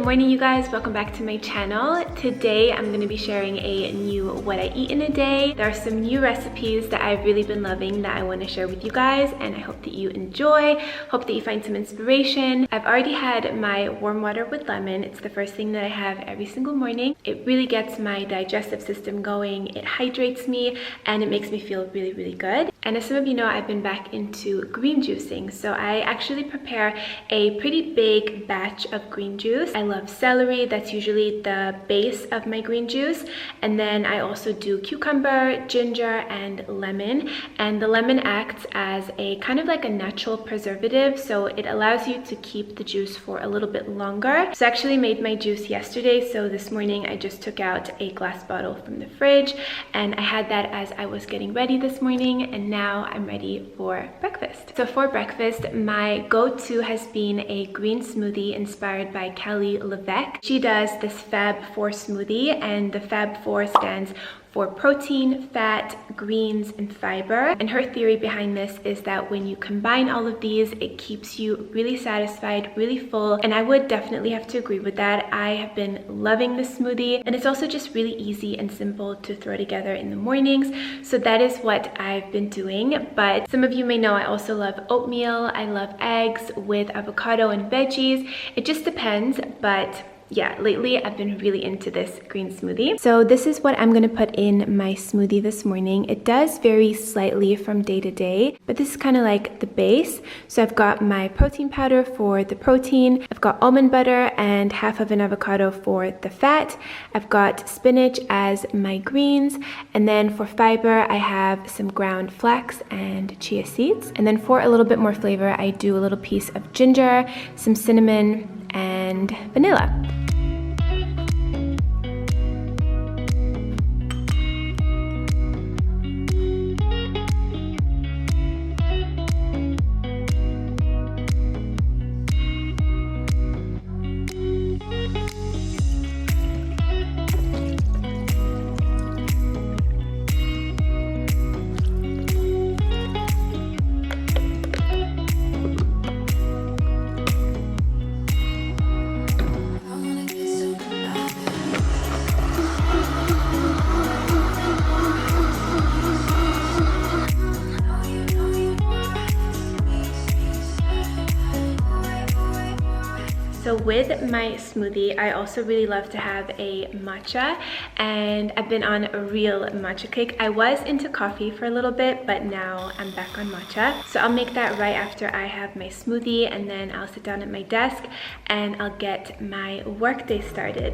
morning, you guys. Welcome back to my channel. Today I'm going to be sharing a new what I eat in a day. There are some new recipes that I've really been loving that I want to share with you guys, and I hope that you enjoy. Hope that you find some inspiration. I've already had my warm water with lemon. It's the first thing that I have every single morning. It really gets my digestive system going. It hydrates me and it makes me feel really, really good. And as some of you know, I've been back into green juicing. So I actually prepare a pretty big batch of green juice. I love celery. That's usually the base of my green juice. And then I also do cucumber, ginger, and lemon. And the lemon acts as a kind of like a natural preservative. So it allows you to keep the juice for a little bit longer. So I actually made my juice yesterday. So this morning I just took out a glass bottle from the fridge and I had that as I was getting ready this morning. And now I'm ready for breakfast. So for breakfast, my go-to has been a green smoothie inspired by Kelly Levesque. She does this Fab 4 smoothie, and the Fab 4 stands for protein, fat, greens, and fiber. And her theory behind this is that when you combine all of these, it keeps you really satisfied, really full. And I would definitely have to agree with that. I have been loving this smoothie, and it's also just really easy and simple to throw together in the mornings. So that is what I've been doing. But some of you may know I also love oatmeal. I love eggs with avocado and veggies. It just depends, but yeah, lately I've been really into this green smoothie. So this is what I'm gonna put in my smoothie this morning. It does vary slightly from day to day, but this is kind of like the base. So I've got my protein powder for the protein. I've got almond butter and half of an avocado for the fat. I've got spinach as my greens. And then for fiber, I have some ground flax and chia seeds. And then for a little bit more flavor, I do a little piece of ginger, some cinnamon, and vanilla. So with my smoothie, I also really love to have a matcha, and I've been on a real matcha kick. I was into coffee for a little bit, but now I'm back on matcha. So I'll make that right after I have my smoothie, and then I'll sit down at my desk and I'll get my workday started.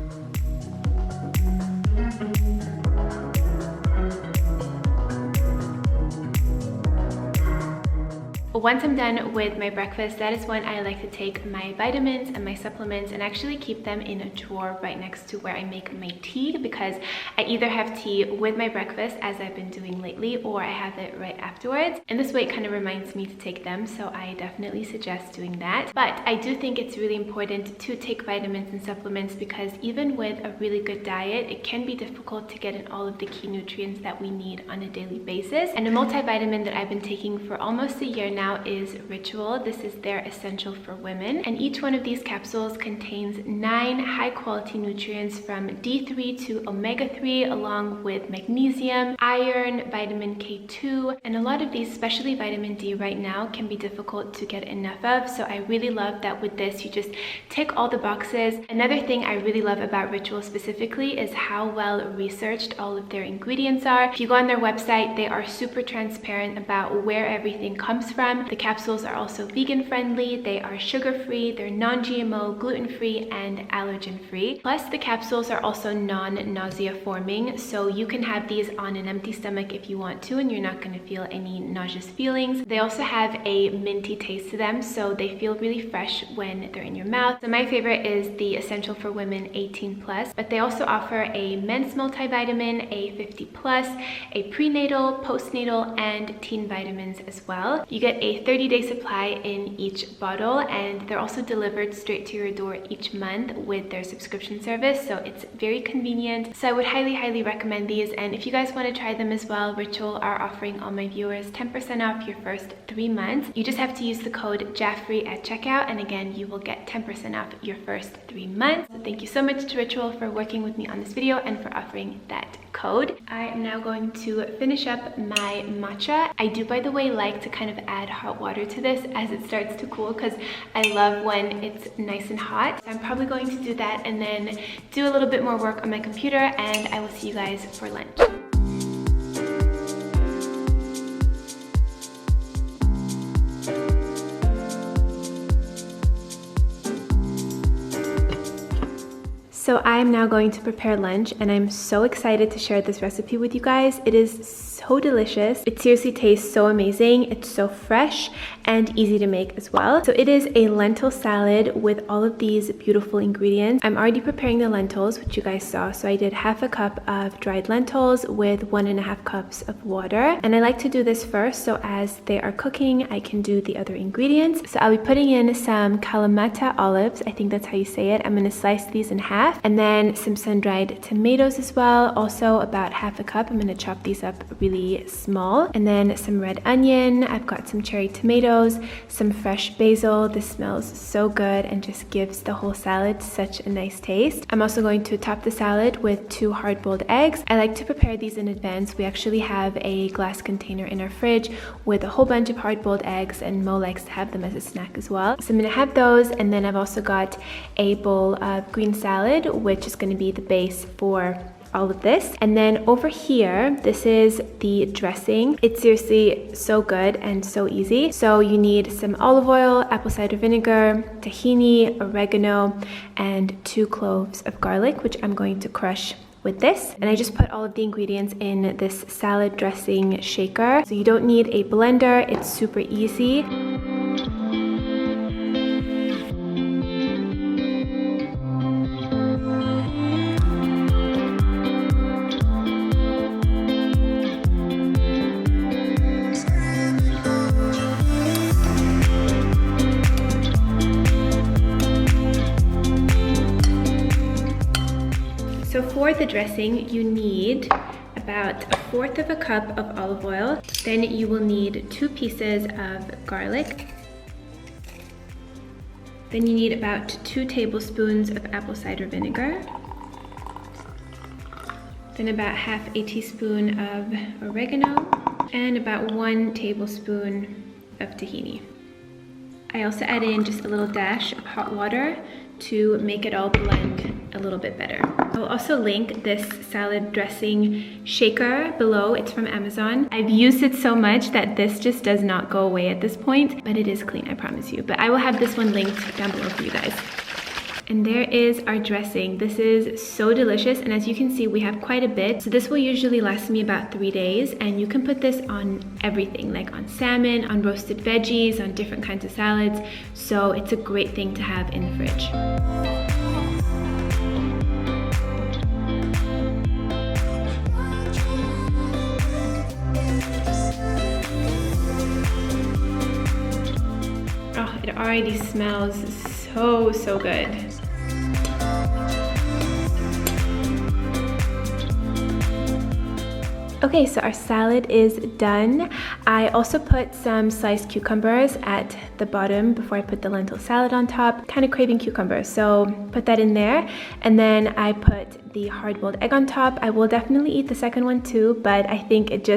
Once I'm done with my breakfast, that is when I like to take my vitamins and my supplements and actually keep them in a drawer right next to where I make my tea, because I either have tea with my breakfast, as I've been doing lately, or I have it right afterwards. And this way it kind of reminds me to take them, so I definitely suggest doing that. But I do think it's really important to take vitamins and supplements, because even with a really good diet, it can be difficult to get in all of the key nutrients that we need on a daily basis. And a multivitamin that I've been taking for almost a year now is Ritual. This is their essential for women, and each one of these capsules contains 9 high quality nutrients from D3 to omega-3, along with magnesium, iron, vitamin K2, and a lot of these, especially vitamin D right now, can be difficult to get enough of. So I really love that with this you just tick all the boxes. Another thing I really love about Ritual specifically is how well researched all of their ingredients are. If you go on their website, they are super transparent about where everything comes from. The capsules are also vegan friendly, they are sugar free, they're non-GMO, gluten free, and allergen free. Plus the capsules are also non-nausea forming, so you can have these on an empty stomach if you want to, and you're not going to feel any nauseous feelings. They also have a minty taste to them, so they feel really fresh when they're in your mouth. So my favorite is the Essential for Women 18+, but they also offer a men's multivitamin, a 50+, a prenatal, postnatal, and teen vitamins as well. You get a 30-day supply in each bottle, and they're also delivered straight to your door each month with their subscription service, so it's very convenient. So I would highly recommend these, and if you guys want to try them as well, Ritual are offering all my viewers 10% off your first 3 months. You just have to use the code Jaffrey at checkout, and again, you will get 10% off your first 3 months. So thank you so much to Ritual for working with me on this video and for offering that code. I am now going to finish up my matcha. I do, by the way, like to kind of add hot water to this as it starts to cool, because I love when it's nice and hot. So I'm probably going to do that and then do a little bit more work on my computer, and I will see you guys for lunch. So I'm now going to prepare lunch, and I'm so excited to share this recipe with you guys. It is so delicious. It seriously tastes so amazing. It's so fresh and easy to make as well. So it is a lentil salad with all of these beautiful ingredients. I'm already preparing the lentils, which you guys saw. So I did half a cup of dried lentils with 1.5 cups of water. And I like to do this first, so as they are cooking, I can do the other ingredients. So I'll be putting in some Kalamata olives. I think that's how you say it. I'm gonna slice these in half. And then some sun-dried tomatoes as well, also about half a cup. I'm gonna chop these up really small. And then some red onion. I've got some cherry tomatoes, some fresh basil. This smells so good and just gives the whole salad such a nice taste. I'm also going to top the salad with 2 hard-boiled eggs. I like to prepare these in advance. We actually have a glass container in our fridge with a whole bunch of hard-boiled eggs, and Mo likes to have them as a snack as well. So I'm gonna have those, and then I've also got a bowl of green salad, which is going to be the base for all of this. And then over here, this is the dressing. It's seriously so good and so easy. So you need some olive oil, apple cider vinegar, tahini, oregano, and 2 cloves of garlic, which I'm going to crush with this. And I just put all of the ingredients in this salad dressing shaker. So you don't need a blender. It's super easy. So for the dressing, you need about 1/4 cup of olive oil. Then you will need 2 pieces of garlic. Then you need about 2 tablespoons of apple cider vinegar. Then about half a teaspoon of oregano and about 1 tablespoon of tahini. I also add in just a little dash of hot water to make it all blend a little bit better. I'll also link this salad dressing shaker below. It's from Amazon. I've used it so much that this just does not go away at this point, but it is clean, I promise you. But I will have this one linked down below for you guys. And there is our dressing. This is so delicious, and as you can see, we have quite a bit. So this will usually last me about 3 days, and you can put this on everything, like on salmon, on roasted veggies, on different kinds of salads. So it's a great thing to have in the fridge. Oh, it already smells so good. Okay, so our salad is done. I also put some sliced cucumbers at the bottom before I put the lentil salad on top. Kind of craving cucumbers, so put that in there. And then I put the hard-boiled egg on top. I will definitely eat the second one too, but I think it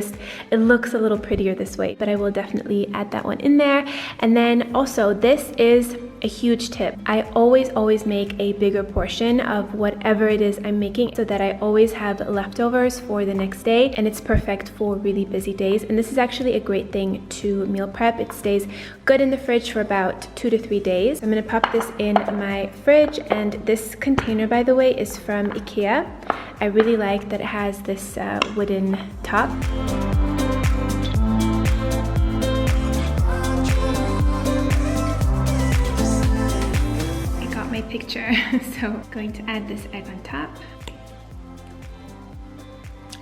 looks a little prettier this way. But I will definitely add that one in there. And then also, this is a huge tip. I always make a bigger portion of whatever it is I'm making, so that I always have leftovers for the next day, and it's perfect for really busy days. And this is actually a great thing to meal prep. It stays good in the fridge for about 2 to 3 days. I'm gonna pop this in my fridge, and this container, by the way, is from IKEA. I really like that it has this wooden top. My picture, so I'm going to add this egg on top.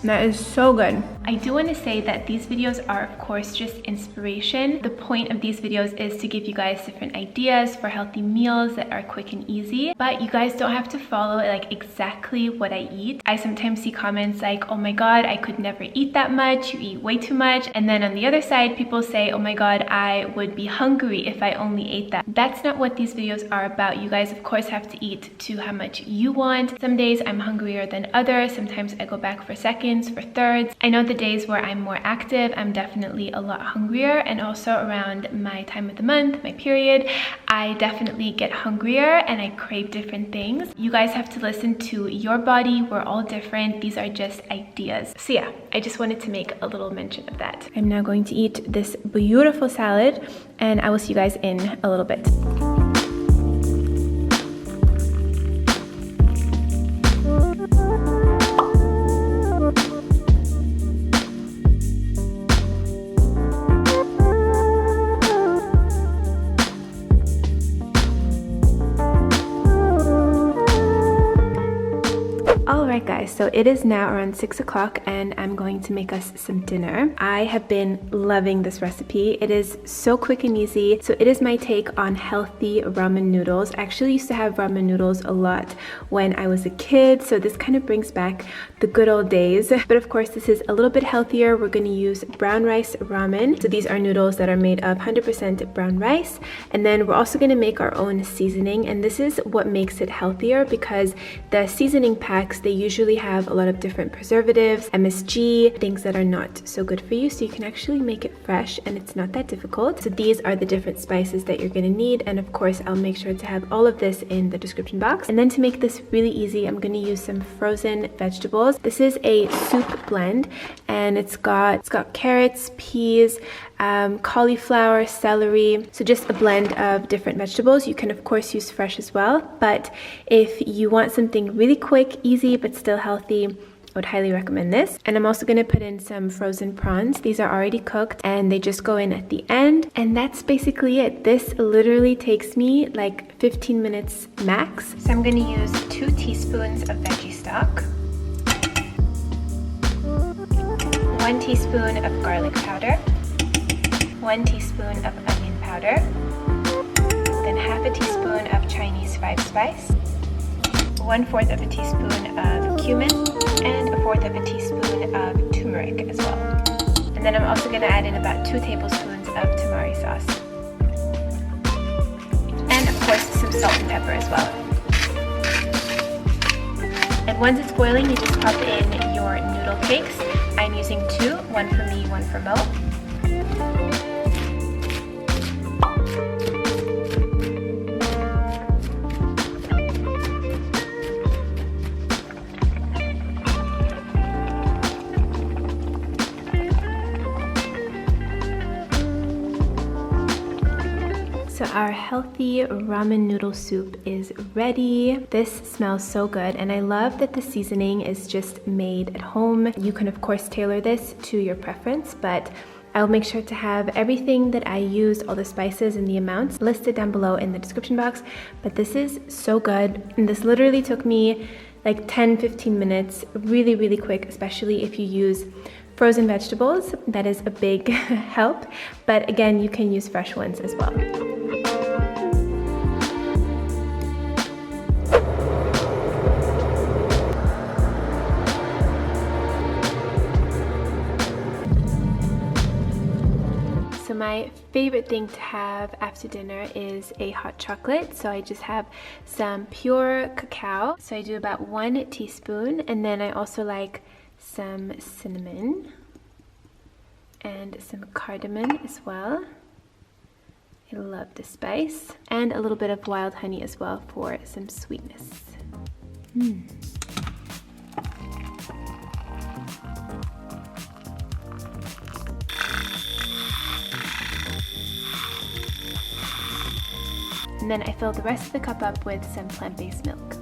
That is so good. I do want to say that these videos are of course just inspiration. The point of these videos is to give you guys different ideas for healthy meals that are quick and easy, but you guys don't have to follow like exactly what I eat. I sometimes see comments like, oh my god, I could never eat that much, you eat way too much. And then on the other side, people say, oh my god, I would be hungry if I only ate that. That's not what these videos are about. You guys of course have to eat to how much you want. Some days I'm hungrier than others. Sometimes I go back for seconds, for thirds. I know the days where I'm more active, I'm definitely a lot hungrier, and also around my time of the month, my period, I definitely get hungrier and I crave different things. You guys have to listen to your body. We're all different. These are just ideas. So yeah, I just wanted to make a little mention of that. I'm now going to eat this beautiful salad, and I will see you guys in a little bit. Alright guys, so it is now around 6 o'clock and I'm going to make us some dinner. I have been loving this recipe. It is so quick and easy. So it is my take on healthy ramen noodles. I actually used to have ramen noodles a lot when I was a kid, so this kind of brings back the good old days. But of course this is a little bit healthier. We're going to use brown rice ramen. So these are noodles that are made of 100% brown rice, and then we're also going to make our own seasoning, and this is what makes it healthier because the seasoning packs, they usually have a lot of different preservatives, MSG, things that are not so good for you, so you can actually make it fresh and it's not that difficult. So these are the different spices that you're going to need, and of course I'll make sure to have all of this in the description box. And then to make this really easy, I'm going to use some frozen vegetables. This is a soup blend, and it's got carrots, peas, cauliflower, celery, so just a blend of different vegetables. You can of course use fresh as well, but if you want something really quick, easy, but still healthy, I would highly recommend this. And I'm also going to put in some frozen prawns. These are already cooked and they just go in at the end, and that's basically it. This literally takes me like 15 minutes max. So I'm going to use 2 teaspoons of veggie stock, 1 teaspoon of garlic powder, 1 teaspoon of onion powder, then half a teaspoon of Chinese 5-spice, 1/4 of a teaspoon of cumin, and 1/4 of a teaspoon of turmeric as well. And then I'm also going to add in about 2 tablespoons of tamari sauce. And of course some salt and pepper as well. And once it's boiling, you just pop in your noodle cakes. I'm using 2, 1 for me, 1 for Mo. So our healthy ramen noodle soup is ready. This smells so good, and I love that the seasoning is just made at home. You can of course tailor this to your preference, but I'll make sure to have everything that I use, all the spices and the amounts, listed down below in the description box. But this is so good, and this literally took me like 10-15 minutes, really quick, especially if you use frozen vegetables. That is a big help, but again, you can use fresh ones as well. So my favorite thing to have after dinner is a hot chocolate. So I just have some pure cacao. So I do about 1 teaspoon, and then I also like some cinnamon and some cardamom as well. I love the spice, and a little bit of wild honey as well for some sweetness. And then I fill the rest of the cup up with some plant-based milk.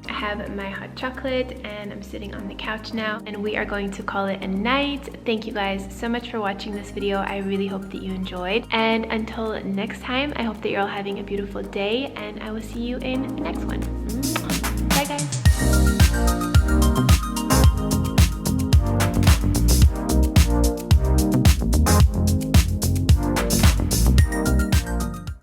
I have my hot chocolate and I'm sitting on the couch now, and we are going to call it a night. Thank you guys so much for watching this video. I really hope that you enjoyed, and until next time, I hope that you're all having a beautiful day, and I will see you in the next one.